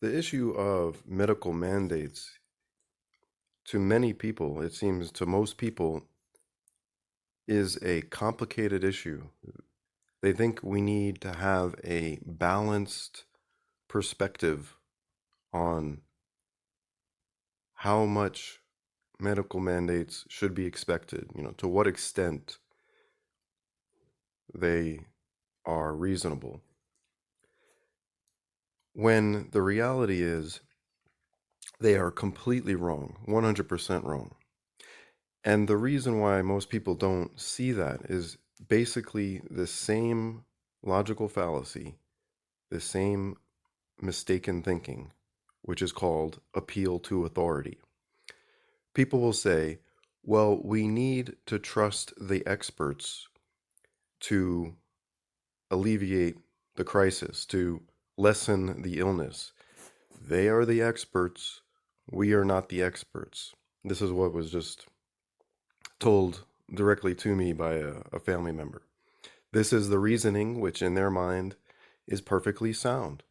The issue of medical mandates, to many people, it seems to most people, is a complicated issue. They think we need to have a balanced perspective on how much medical mandates should be expected, to what extent they are reasonable. When the reality is they are completely wrong, 100% wrong. And the reason why most people don't see that is basically the same logical fallacy, the same mistaken thinking, which is called appeal to authority. People will say, well, we need to trust the experts to alleviate the crisis, to lessen the illness. They are the experts. We are not the experts. This is what was just told directly to me by a family member. This is the reasoning which, in their mind, is perfectly sound.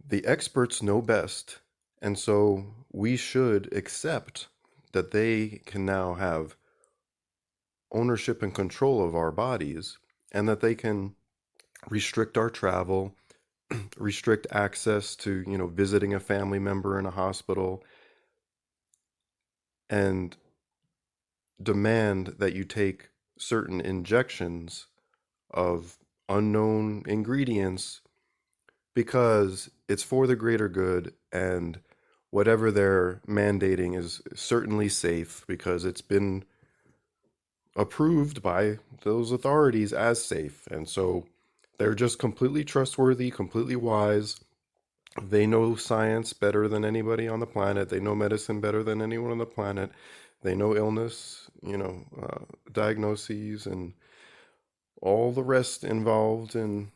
The experts know best, and so we should accept that they can now have ownership and control of our bodies, and that they can restrict our travel, restrict access to, visiting a family member in a hospital, and demand that you take certain injections of unknown ingredients because it's for the greater good, and whatever they're mandating is certainly safe because it's been approved by those authorities as safe. And so they're just completely trustworthy, completely wise. They know science better than anybody on the planet. They know medicine better than anyone on the planet. They know illness, diagnoses, and all the rest involved in,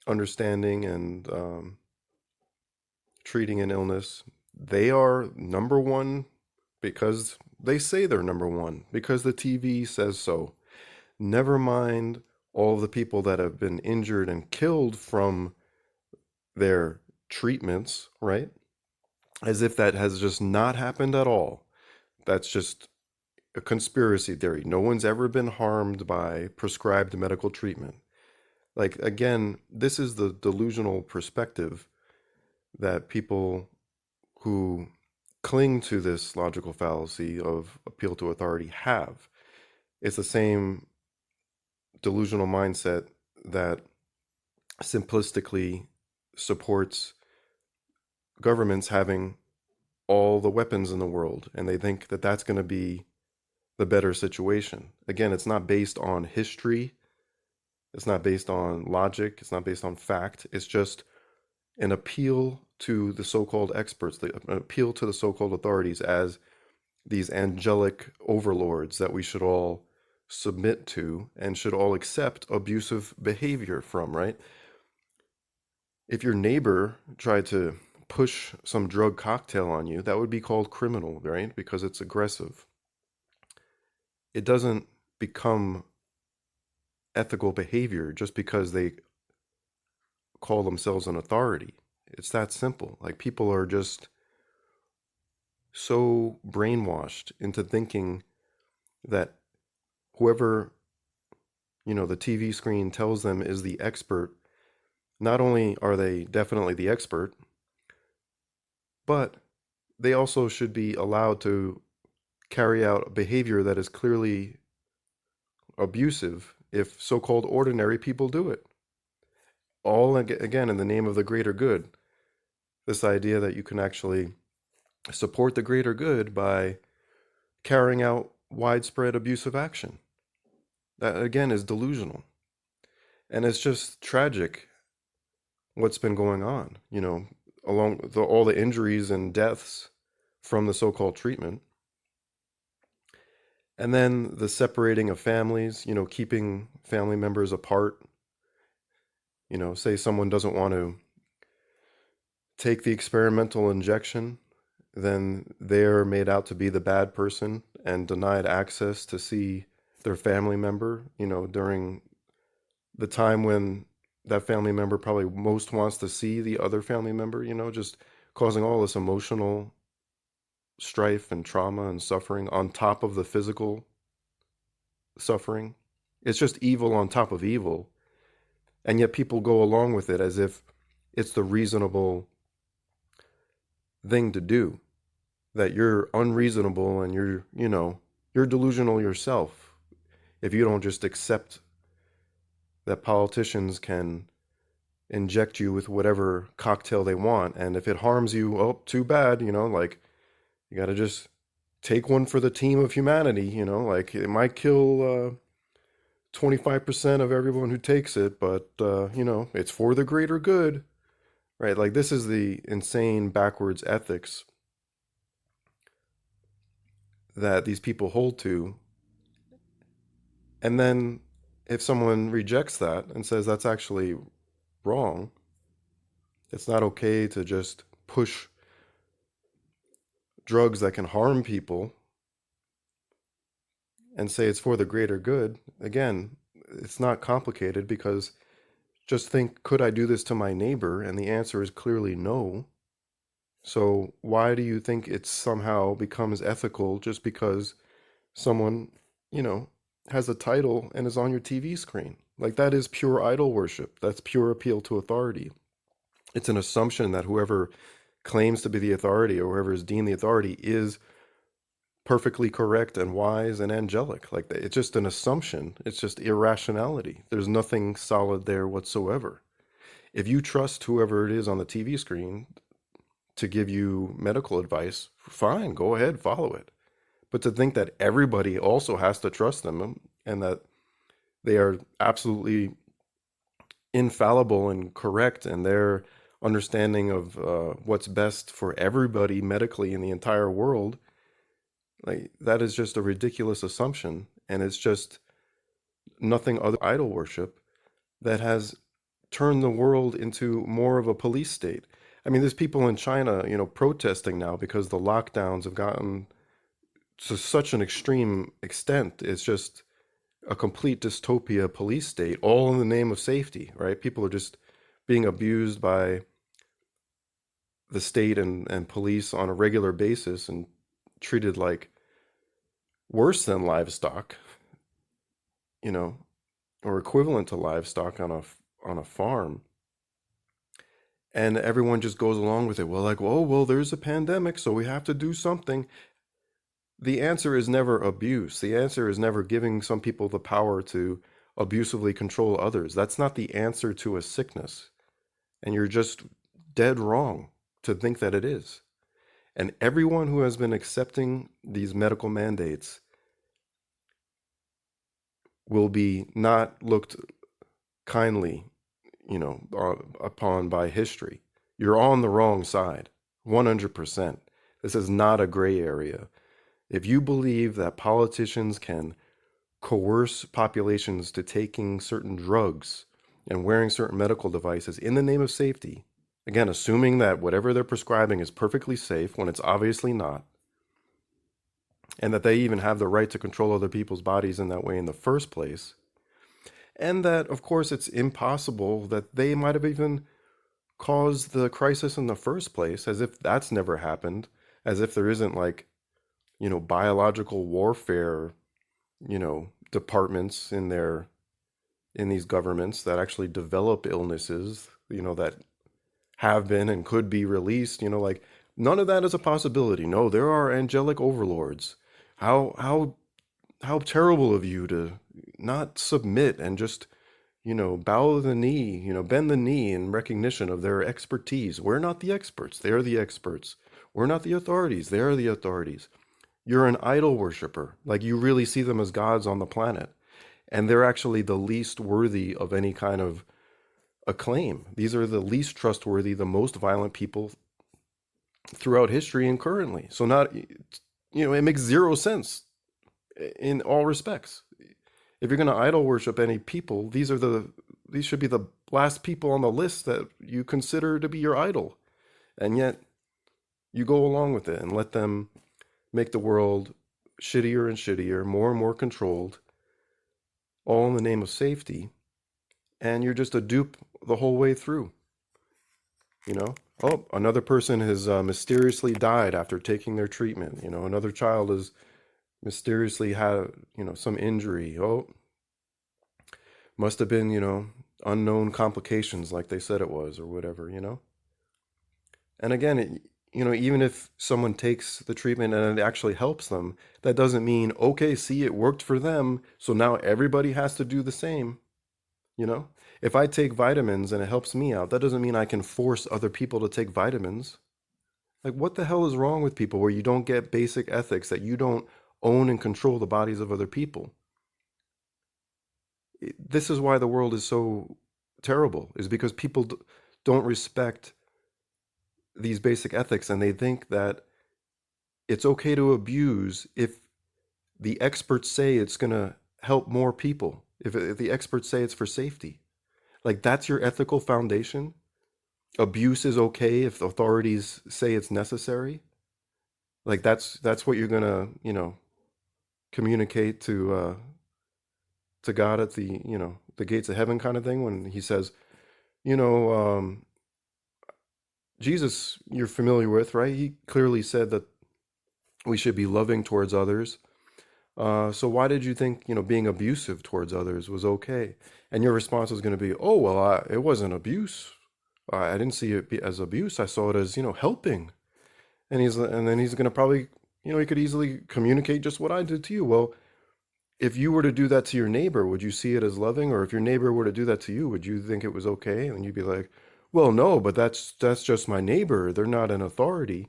understanding and treating an illness. They are number one because they say they're number one, because the TV says so. Never mind all of the people that have been injured and killed from their treatments, right? As if that has just not happened at all. That's just a conspiracy theory. No one's ever been harmed by prescribed medical treatment. Like, again, this is the delusional perspective that people who cling to this logical fallacy of appeal to authority have. It's the same delusional mindset that simplistically supports governments having all the weapons in the world, and they think that that's going to be the better situation. Again, it's not based on history, it's not based on logic, it's not based on fact. It's just an appeal to the so-called experts, an appeal to the so-called authorities as these angelic overlords that we should all submit to and should all accept abusive behavior from, right? If your neighbor tried to push some drug cocktail on you, that would be called criminal, right? Because it's aggressive. It doesn't become ethical behavior just because they call themselves an authority. It's that simple. Like, people are just so brainwashed into thinking that whoever, the TV screen tells them is the expert, not only are they definitely the expert, but they also should be allowed to carry out behavior that is clearly abusive if so-called ordinary people do it. All again in the name of the greater good. This idea that you can actually support the greater good by carrying out widespread abusive action. That again is delusional. And it's just tragic what's been going on, along all the injuries and deaths from the so-called treatment. And then the separating of families, keeping family members apart. Say someone doesn't want to take the experimental injection, then they're made out to be the bad person and denied access to see their family member, during the time when that family member probably most wants to see the other family member, just causing all this emotional strife and trauma and suffering on top of the physical suffering. It's just evil on top of evil. And yet people go along with it as if it's the reasonable thing to do, that you're unreasonable and you're delusional yourself if you don't just accept that politicians can inject you with whatever cocktail they want. And if it harms you, oh, too bad, like you got to just take one for the team of humanity, like it might kill 25% of everyone who takes it, but, it's for the greater good, right? Like this is the insane backwards ethics that these people hold to. And then if someone rejects that and says that's actually wrong, it's not okay to just push drugs that can harm people and say it's for the greater good. Again, it's not complicated because just think, could I do this to my neighbor? And the answer is clearly no. So why do you think it somehow becomes ethical just because someone, you know, has a title and is on your TV screen? Like that is pure idol worship. That's pure appeal to authority. It's an assumption that whoever claims to be the authority or whoever is deemed the authority is perfectly correct and wise and angelic. Like it's just an assumption. It's just irrationality. There's nothing solid there whatsoever. If you trust whoever it is on the TV screen to give you medical advice, fine, go ahead, follow it. But to think that everybody also has to trust them and that they are absolutely infallible and correct and their understanding of what's best for everybody medically in the entire world, like that is just a ridiculous assumption. And it's just nothing other than idol worship that has turned the world into more of a police state. I mean, there's people in China, protesting now because the lockdowns have gotten to such an extreme extent. It's just a complete dystopia police state, all in the name of safety, right? People are just being abused by the state and police on a regular basis and treated like worse than livestock, you know, or equivalent to livestock on a farm. And everyone just goes along with it. Well, like, well, there's a pandemic, so we have to do something. The answer is never abuse. The answer is never giving some people the power to abusively control others. That's not the answer to a sickness. And you're just dead wrong to think that it is. And everyone who has been accepting these medical mandates will be not looked kindly, upon by history. You're on the wrong side, 100%. This is not a gray area. If you believe that politicians can coerce populations to taking certain drugs and wearing certain medical devices in the name of safety, again, assuming that whatever they're prescribing is perfectly safe when it's obviously not, and that they even have the right to control other people's bodies in that way in the first place, and that, of course, it's impossible that they might have even caused the crisis in the first place, as if that's never happened, as if there isn't like, biological warfare, departments in these governments that actually develop illnesses, that have been and could be released, like none of that is a possibility. No, there are angelic overlords. How terrible of you to not submit and just, bow the knee, bend the knee in recognition of their expertise. We're not the experts. They're the experts. We're not the authorities. They're the authorities. You're an idol worshiper. Like you really see them as gods on the planet. And they're actually the least worthy of any kind of acclaim. These are the least trustworthy, the most violent people throughout history and currently. So it makes zero sense in all respects. If you're going to idol worship any people, these should be the last people on the list that you consider to be your idol. And yet you go along with it and let them make the world shittier and shittier, more and more controlled, all in the name of safety. and you're just a dupe the whole way through, you know? Oh, another person has mysteriously died after taking their treatment. Another child has mysteriously had, some injury. Oh, must have been, unknown complications like they said it was or whatever. And again, even if someone takes the treatment and it actually helps them, that doesn't mean, okay, see, it worked for them, so now everybody has to do the same, you know? If I take vitamins and it helps me out, that doesn't mean I can force other people to take vitamins. Like, what the hell is wrong with people where you don't get basic ethics, that you don't own and control the bodies of other people? This is why the world is so terrible, is because people don't respect these basic ethics, and they think that it's okay to abuse if the experts say it's going to help more people, if the experts say it's for safety. Like, that's your ethical foundation. Abuse is okay if the authorities say it's necessary. Like, that's what you're going to, communicate to God at the, the gates of heaven kind of thing, when he says, you know Jesus, you're familiar with, right? He clearly said that we should be loving towards others. So why did you think, being abusive towards others was okay? And your response is going to be, oh, well, it wasn't abuse. I didn't see it as abuse. I saw it as, helping. And then he's going to probably, he could easily communicate just what I did to you. Well, if you were to do that to your neighbor, would you see it as loving? Or if your neighbor were to do that to you, would you think it was okay? And you'd be like, well, no, but that's just my neighbor. They're not an authority.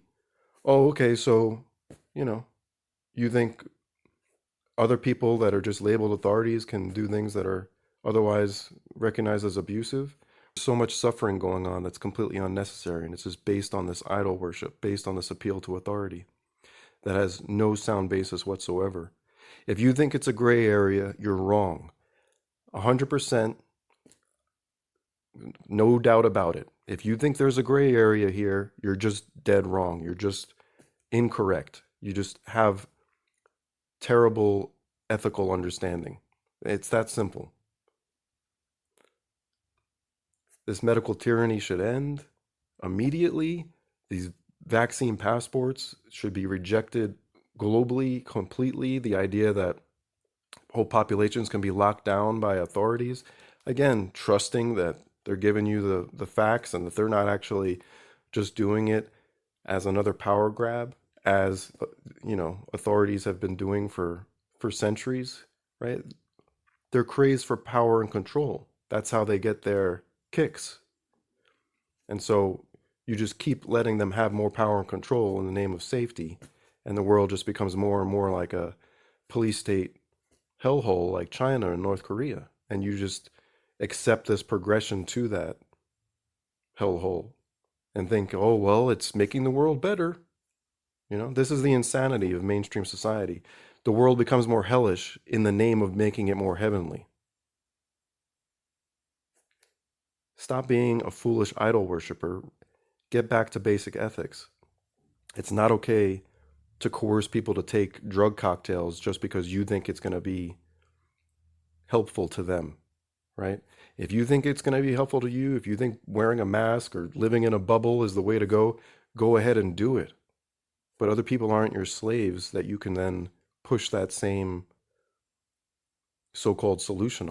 Oh, okay. So, you know, you think other people that are just labeled authorities can do things that are otherwise recognized as abusive? So much suffering going on that's completely unnecessary, and it's just based on this idol worship, based on this appeal to authority that has no sound basis whatsoever. If you think it's a gray area, you're wrong. 100%, no doubt about it. If you think there's a gray area here, you're just dead wrong. You're just incorrect. You just have terrible ethical understanding. It's that simple. This medical tyranny should end immediately. These vaccine passports should be rejected globally, completely. The idea that whole populations can be locked down by authorities. Again, trusting that they're giving you the facts and that they're not actually just doing it as another power grab, as authorities have been doing for centuries, right? They're crazed for power and control. That's how they get their kicks. And so you just keep letting them have more power and control in the name of safety, and the world just becomes more and more like a police state hellhole like China and North Korea. And you just accept this progression to that hellhole and think, oh, well, it's making the world better. This is the insanity of mainstream society. The world becomes more hellish in the name of making it more heavenly. Stop being a foolish idol worshiper. Get back to basic ethics. It's not okay to coerce people to take drug cocktails just because you think it's going to be helpful to them, right? If you think it's going to be helpful to you, if you think wearing a mask or living in a bubble is the way to go ahead and do it. But other people aren't your slaves that you can then push that same so-called solution